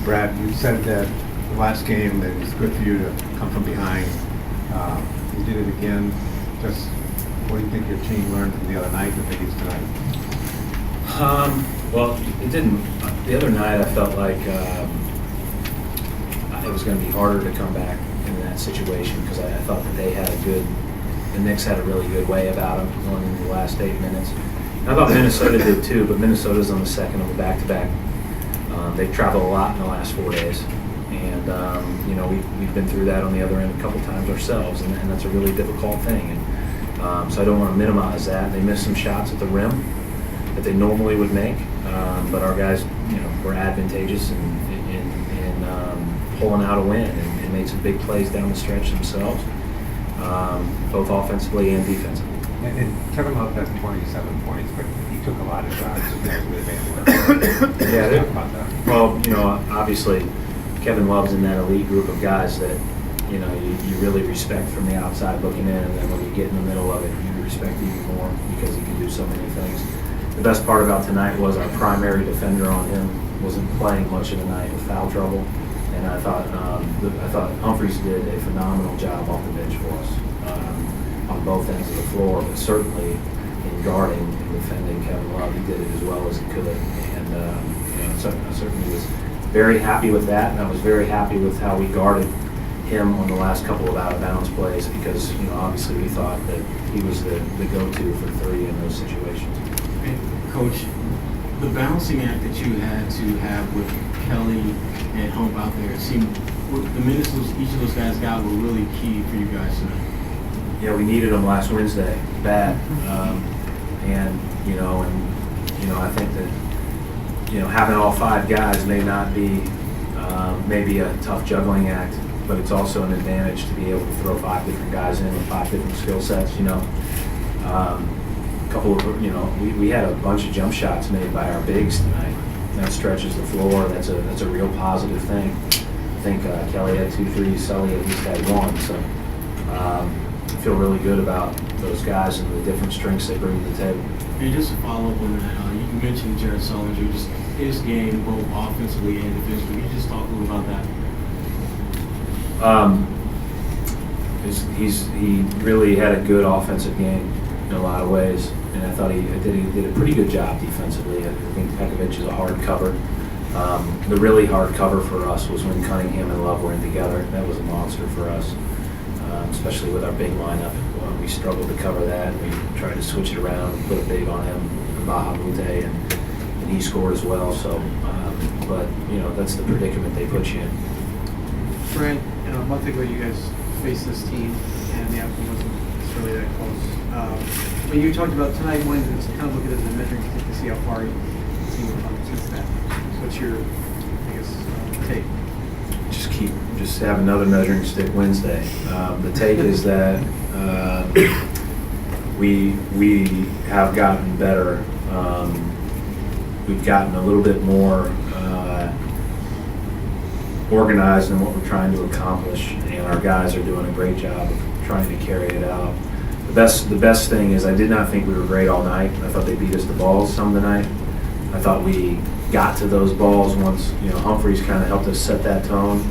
Brad, you said that the last game that it was good for you to come from behind. You did it again. Just what do you think your team learned from the other night that they used tonight? Well, it didn't. The other night, I felt like it was going to be harder to come back in that situation because I thought that the Knicks had a really good way about them going into the last 8 minutes. And I thought Minnesota did too, but Minnesota's on the second of the back-to-back. They've traveled a lot in the last 4 days. And, we've been through that on the other end a couple times ourselves, and that's a really difficult thing. And so I don't want to minimize that. They missed some shots at the rim that they normally would make, but our guys, were advantageous in pulling out a win and made some big plays down the stretch themselves, both offensively and defensively. And Kevin Love had 27 points, but he took a lot of shots. That really made it work. Yeah, talk about that. Well, obviously, Kevin Love's in that elite group of guys that you really respect from the outside looking in, and then when you get in the middle of it, you respect even more because he can do so many things. The best part about tonight was our primary defender on him wasn't playing much of the night with foul trouble, and I thought Humphries did a phenomenal job off the bench for us on both ends of the floor, but certainly in guarding and defending Kevin Love, he did it as well as he could, and I certainly was very happy with that, and I was very happy with how we guarded him on the last couple of out-of-bounds plays because, obviously we thought that he was the go-to for three in those situations. And Coach, the balancing act that you had to have with Kelly and Hump out there, it seemed the minutes each of those guys got were really key for you guys tonight. Yeah, we needed them last Wednesday, bad, I think that having all five guys may not be maybe a tough juggling act, but it's also an advantage to be able to throw five different guys in with five different skill sets. We had a bunch of jump shots made by our bigs tonight. That stretches the floor. That's a real positive thing. I think Kelly had 2 threes, Sully at least had 1. So I feel really good about those guys and the different strengths they bring to the table. And just to follow up on that, you mentioned Jared Sullinger, just his game both offensively and defensively. Can you just talk a little about that? He really had a good offensive game in a lot of ways, and I thought he did a pretty good job defensively. I think Pekovic is a hard cover. The really hard cover for us was when Cunningham and Love were in together. That was a monster for us, especially with our big lineup. We struggled to cover that. We tried to switch it around and put a big on him, Baha Mute, and he scored as well. So, but that's the predicament they put you in. Brad, a month ago you guys faced this team, and the outcome wasn't necessarily that close. But you talked about tonight wanting to kind of look at it as a measuring stick to see how far your team has come since then. So what's your, take? Just have another measuring stick Wednesday. The take is that we have gotten better. We've gotten a little bit more organized in what we're trying to accomplish, and our guys are doing a great job of trying to carry it out. The best thing is I did not think we were great all night. I thought they beat us to balls some tonight. I thought we got to those balls once, Humphries kind of helped us set that tone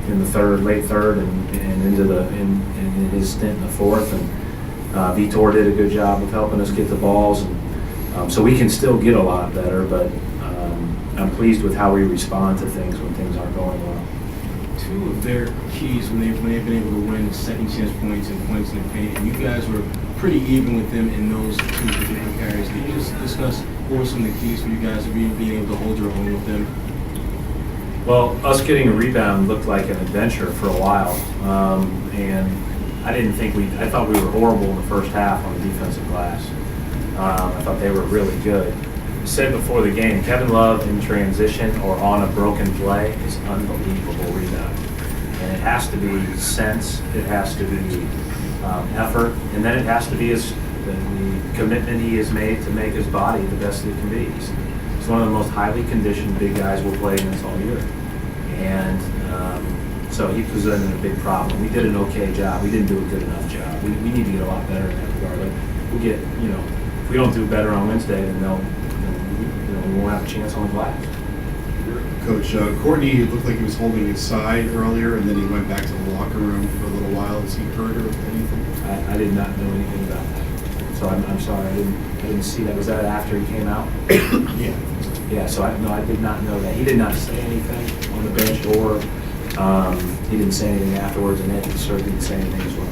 in the late third, and into in his stint in the fourth. And Vitor did a good job of helping us get the balls, and so we can still get a lot better. But I'm pleased with how we respond to things when things aren't going well. Two of their keys when they've been able to win second chance points and points in the paint, and you guys were pretty even with them in those two particular areas. Can you just discuss what were some of the keys for you guys to being able to hold your own with them? Well, us getting a rebound looked like an adventure for a while, and I thought we were horrible in the first half on the defensive glass. I thought they were really good. I said before the game, Kevin Love in transition or on a broken play is unbelievable rebound. And it has to be sense, it has to be effort, and then it has to be the commitment he has made to make his body the best it can be. He's one of the most highly conditioned big guys we'll play against all year. And so he presented a big problem. We did an okay job. We didn't do a good enough job. We need to get a lot better in that regard. Like, we'll get, if we don't do better on Wednesday, then we won't have a chance on the glass. Coach, Courtney looked like he was holding his side earlier, and then he went back to the locker room for a little while. Is he hurt or anything? I did not know anything about that. So I'm sorry, I didn't see that. Was that after he came out? Yeah. Yeah, so I did not know that. He did not say anything on the bench, or he didn't say anything afterwards, and Ed certainly didn't say anything as well.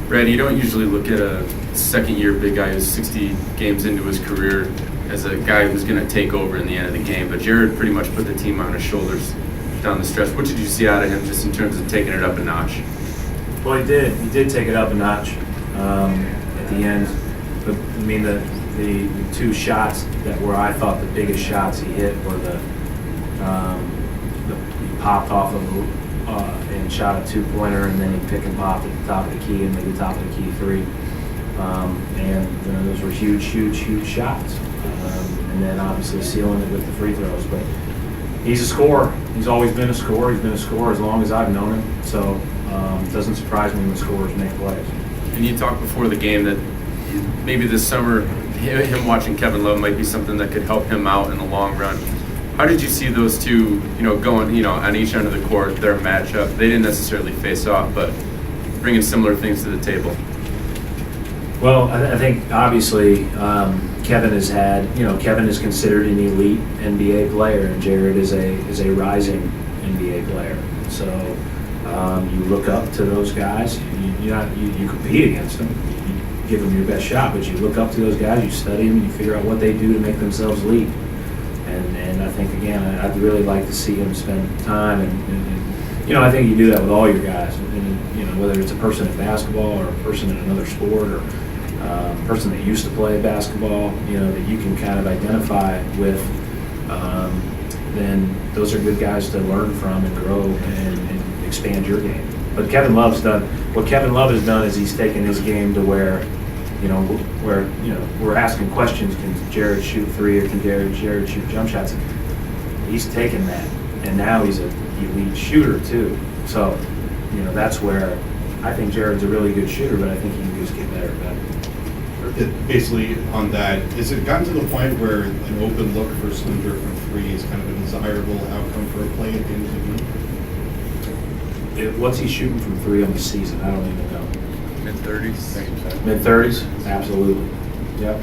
Brad, you don't usually look at a second-year big guy who's 60 games into his career as a guy who's going to take over in the end of the game, but Jared pretty much put the team on his shoulders down the stretch. What did you see out of him just in terms of taking it up a notch? Well, he did. He did take it up a notch at the end. But, I mean, the two shots that were, I thought, the biggest shots he hit were the he popped off of and shot a two-pointer, and then he pick and popped at the top of the key and made the top of the key three. And those were huge, huge, huge shots. And then obviously sealing it with the free throws. But he's a scorer. He's always been a scorer. He's been a scorer as long as I've known him. So it doesn't surprise me when the scorers make plays. And you talked before the game that maybe this summer him watching Kevin Love might be something that could help him out in the long run. How did you see those two, going, on each end of the court, their matchup? They didn't necessarily face off, but bringing similar things to the table. Well, I think obviously Kevin has had, Kevin is considered an elite NBA player, and Jared is a rising NBA player. So you look up to those guys. You compete against them. You give them your best shot, but you look up to those guys. You study them. You figure out what they do to make themselves elite. And I think again, I'd really like to see him spend time and I think you do that with all your guys. And whether it's a person in basketball or a person in another sport or a person that used to play basketball, that you can kind of identify with, then those are good guys to learn from and grow and expand your game. But what Kevin Love has done is he's taken his game to where we're asking questions, can Jared shoot three or can Jared shoot jump shots? He's taken that, and now he's an elite shooter too. So, that's where I think Jared's a really good shooter, but I think he can just get better and better. Basically, on that, has it gotten to the point where an open look for Slender from three is kind of a desirable outcome for a play at the end of the game? What's he shooting from three on the season? I don't even know. Mid-30s. Mid-30s? Absolutely. Yep.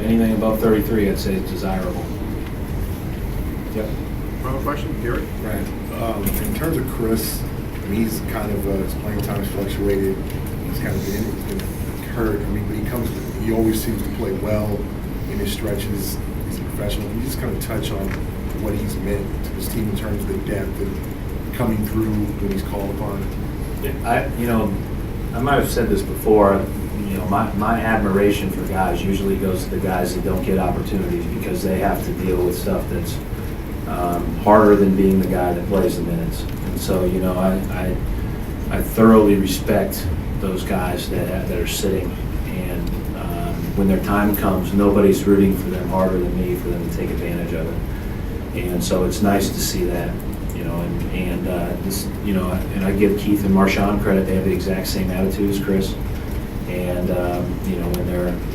Anything above 33, I'd say is desirable. Yep. Final question, Gary? Right. In terms of Chris, he's kind of his playing time's fluctuated. He's been hurt. But he always seems to play well in his stretches. He's a professional. Can you just kind of touch on what he's meant to this team in terms of the depth and coming through when he's called upon? I might have said this before. My admiration for guys usually goes to the guys that don't get opportunities because they have to deal with stuff that's harder than being the guy that plays the minutes. And so, I thoroughly respect those guys that are sitting, and when their time comes, nobody's rooting for them harder than me for them to take advantage of it. And so it's nice to see that, and I give Keith and Marshawn credit. They have the exact same attitude as Chris. And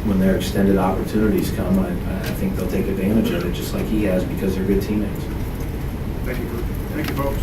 when their extended opportunities come, I think they'll take advantage of it, just like he has, because they're good teammates. Thank you, folks.